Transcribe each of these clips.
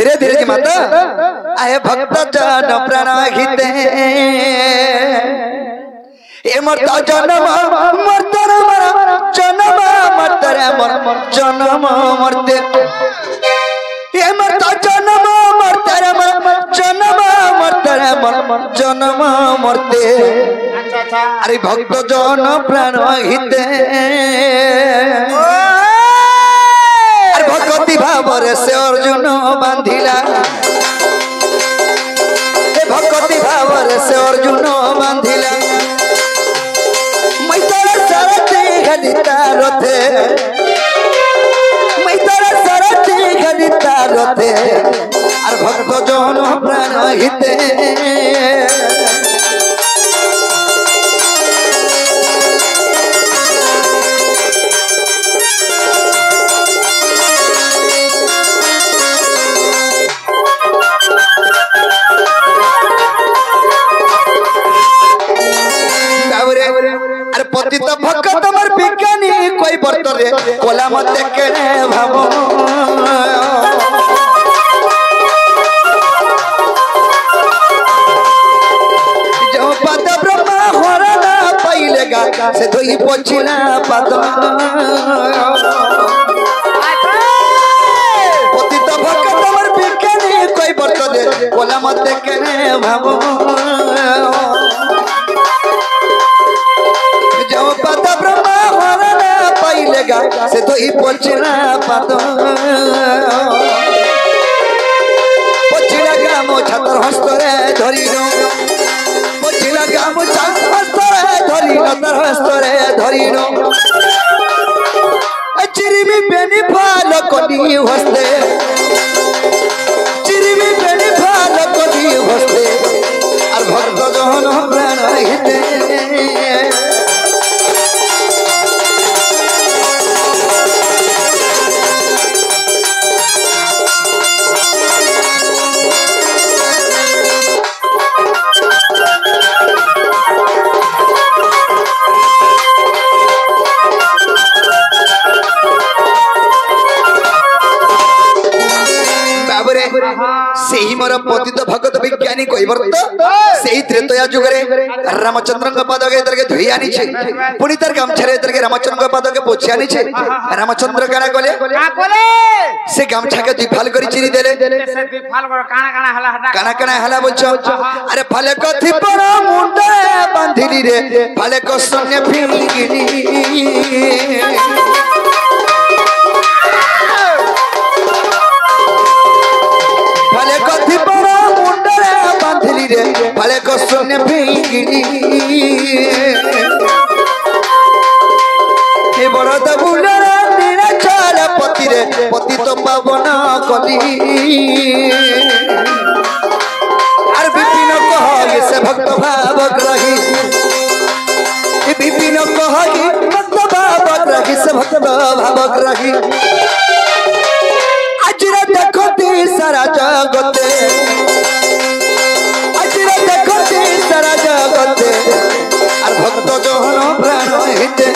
धीरे धीरे जी माता आए भक्त जन प्राण हिते ए मरता जन्म मरतर जन्म मरतर जन्म मरते ए मरता जन्म मरतर जन्म मरतर जन्म मरते अरे भक्त जन प्राण हिते भक्ति भावर से अर्जुन बांधिला भक्ति भावर से अर्जुन बांधिला मैं तारा सारथी घनिता रथे मैं तारा सारथी घनिता रथे और भक्त जन प्राण हिते पतित भक्त मर विज्ञानी कोई बर्तरे कोला मत केने भाबो जो पद ब्रह्मा हरना पाइलेगा से धोई पोछिना पद पतित भक्त मर विज्ञानी कोई बर्तरे कोला मत केने भाबो पद ब्रह्मा हरना पाइलेगा से तो ही पोछना पातो पोछिला गामो छतर हस्तरे धरिनो पोछिला गामो छतर हस्तरे धरिनो तर हस्तरे धरिनो चिरिमी बेनी फाल कोनी हस्ते चिरिमी बेनी फाल कोनी हस्ते और भक्त जन प्राण हिते सेही मोर पतित भगत विज्ञानी कोई वर्त सेही त्रेतया जुगरे रामचंद्र के पाद के तरके धोई आनी छे पुनी तर गामछरे तरके रामचंद्र के पाद के पोछि आनी छे रामचंद्र काना कोले से गामछा के दिफाल करी चिरी देले से दिफाल कर काना हला बोलछो अरे फाले कथि पर मुंडे बांधिली रे फाले को सन्ने फिंगिनी फाले कथि पर मुंडे बांधिली रे फाले को सन्ने फिंगिनी हे बरद बुलरा निरा चाल पति रे पति तो पावन कली अरे विपिन कह से भक्त भाव ग्रही विपिन कह भक्त भाव ग्रही से भक्त भाव ग्रही अजरा देखते सारा जगते अजरा देखते सारा जगते और भक्त जन प्राण हिते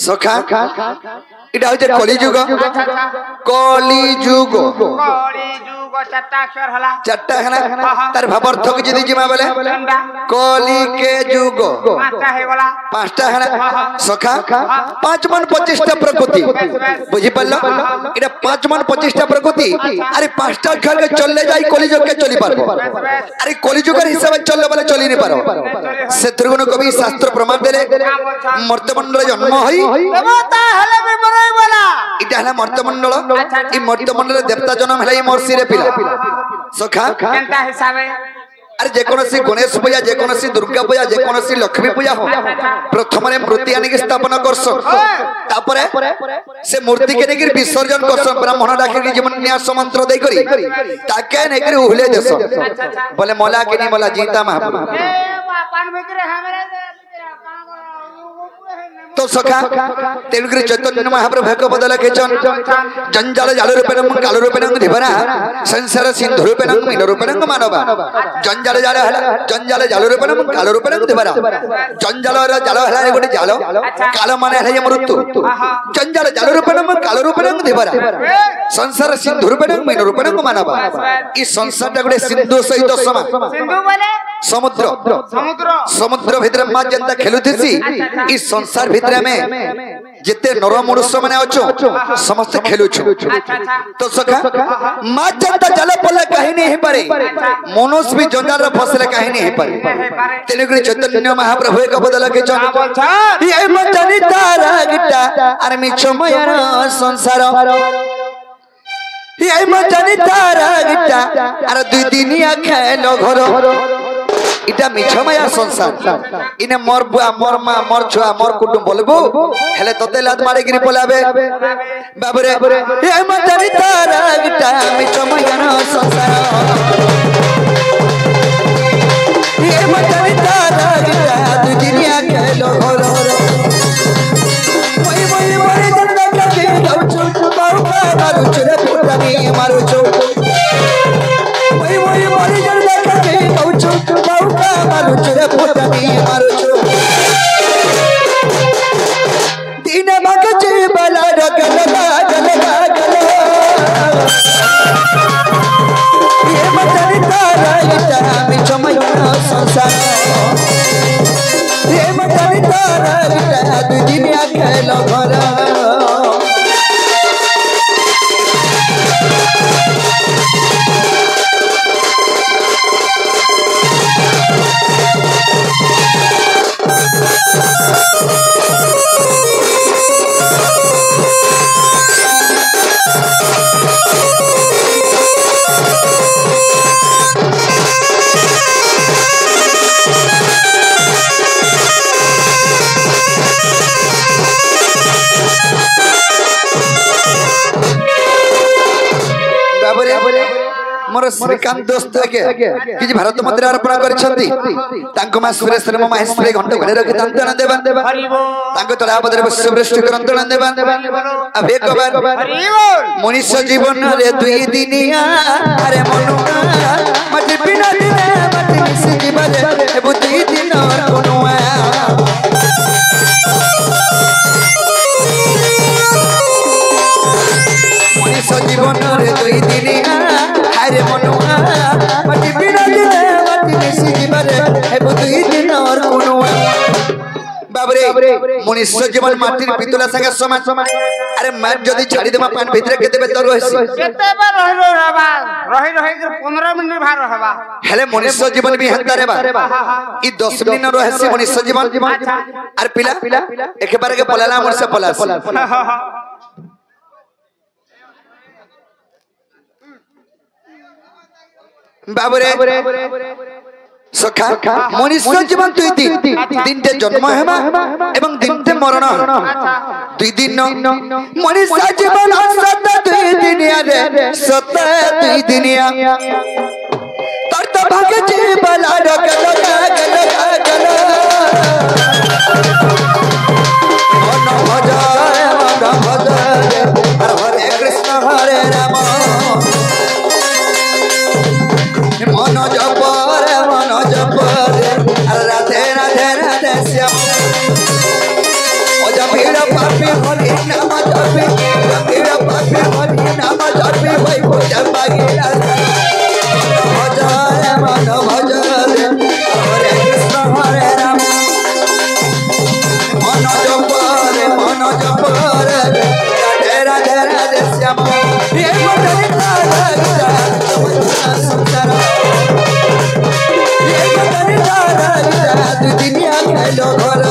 सखा इटा होचे कलिजुग कलिजुग चारटा अक्षर हला चारटा हला तार भावार्थ के जदी जिमा बोले कली के जुग पांचटा हे वाला पांचटा हला सखा 5 मन 25 टा प्रकृति बुझी पल्लो इटा 5 मन 25 टा प्रकृति अरे 5टा अक्षर के चलले जाई कलिजुग के चली पारबो अरे कलिजुग हिसाब से चलले बोले चली नहीं पारो शत्रुघ्न कवि शास्त्र प्रमाण देले मर्त्यमंडल जन्म होई देवता हले भी बरई वाला इटा हला मर्त्यमंडल ई मर्त्यमंडल देवता जन्म हला ई मर्सी रे पिला सखा केनता हिसाबे अरे जेकोसी गणेश पूजा जेकोसी दुर्गा पूजा जेकोसी लक्ष्मी पूजा हो प्रथम मूर्ति आनिक स्थापन करस से मूर्ति के लेकर विसर्जन करस ब्राह्मण डाक जीवन न्यास मंत्र दे करी ताके नेकर उहले देस बोले मला के नहीं मला जीता महाप्रभु तो सखा तेलुगु चैतन्य महाप्रभु एक बदल केचन जंजाल जाल रूपेण काल रूपेण धिवरा संसार सिंधु रूपेण मीन रूपेण मानव जंजाल जाल रूपेण काल रूपेण धिवरा जंजाल जाल हला गोटे जाल काल माने हला मृत्यु जंजाल जाल रूपेण काल रूपेण धिवरा संसार सिंधु रूपेण मीन रूपेण मानव ई संसार गोटे सिंधु सहित समान सिंधु बोले समुद्र समुद्र भितर मां जनता खेलुथिसी ई संसार भितर में जिते नर मनुष्य माने अछो समस्त खेलुछु तो सखा मां जनता जल पले कहीं नहीं पारे मनुष्य भी जंजाल रे फसले कहीं नहीं पारे तेलुगु चैतन्य महाप्रभु एक बदल के चन ये मचनी तारा गिटा अरे मिछो मयर संसार ये मचनी तारा गिटा अरे दुई दिनिया खेलो घर इटा मिछो माया संसार इने मोर बुआ मोर मां मोर छुआ मोर कुटुंब बोलबो हेले तते लात मारे गिरी पोलाबे बाबरे ए मचनी तारा गिटा मिछो माया संसार ए मचनी तारा गिटा दु दुनिया खेलो घर मोई मोरे जन्नत के गौचु बाबा मारू चुरे पुटानी मारू चो मोई मोरे जन्नत के गौचु बाबा मारू चुरे पुटानी मारू चो दिन मगजे बला रगल गल ये मचनी तारा गिटा मिछो माया संसार ये मचनी तारा गिटा दु दुनिया खेलो घर मोर श्रीकांत दोस्त के कि भारत मुद्रा अर्पण करछंती तांको मा सुरेश्वर महेश्वरी घंट घरे रखि तंतन देवन तांको तला पदरे वृष्टि करंतन देवन अब एक बार मनुष्य जीवन रे दुई दिनिया अरे मनुआ मति बिना दिने मति मिस जीवन रे बुद्धि दिन कोनुआ मनुष्य जीवन रे दुई दिनिया अरे मनुआ मति बिना दिने मति मिस जीवन रे बुद्धि दिन कोनुआ बाबरे मनुष्य जीवन माटिर पितला संगे समान अरे मैट जदी छाड़ी देबा पान भीतर केते बे तर रहसी केते बे रही के 15 मिनिट भार रहबा हेले मनुष्य जीवन भी हंता रेबा ई 10 मिनिट रहसी मनुष्य जीवन अरे पिला एके बार के पलाला मनुष्य पलास बाबरे सखा मनुष्य जीवन दुई दिन ते जन्म हेबा एवं दिन ते मरण दुई दिन मनुष्य जीवन सत दुई दिनिया रे सत दुई दिनिया तर तो भाग जीवन रगल गल मन भज हरे कृष्ण हरे राम मन जप राधे राधे राधे श्याम जमीर पापी हरि नाम जपी जमीर पापी हरि नाम जपी वही भोजन मांगेला भज मन भज हरे कृष्ण हरे राम मन जप राधे राधे राधे श्याम ये मटरी संसार दुनिया खेलो घर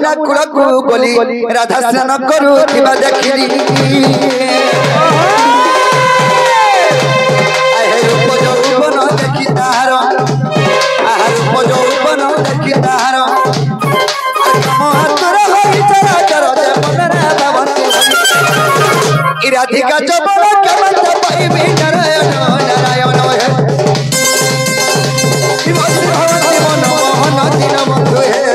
यमुना कूलकू गली राधा स्नान करुथिबा देखिली आहे रूप यौवन देखि तार आहा रूप यौवन देखि तार मोहतर होई चरा चरा जे मनरा भवन राधिका जबल कमत पाइबी नारायण नारायण हे मन मोहन दिन बंधु हे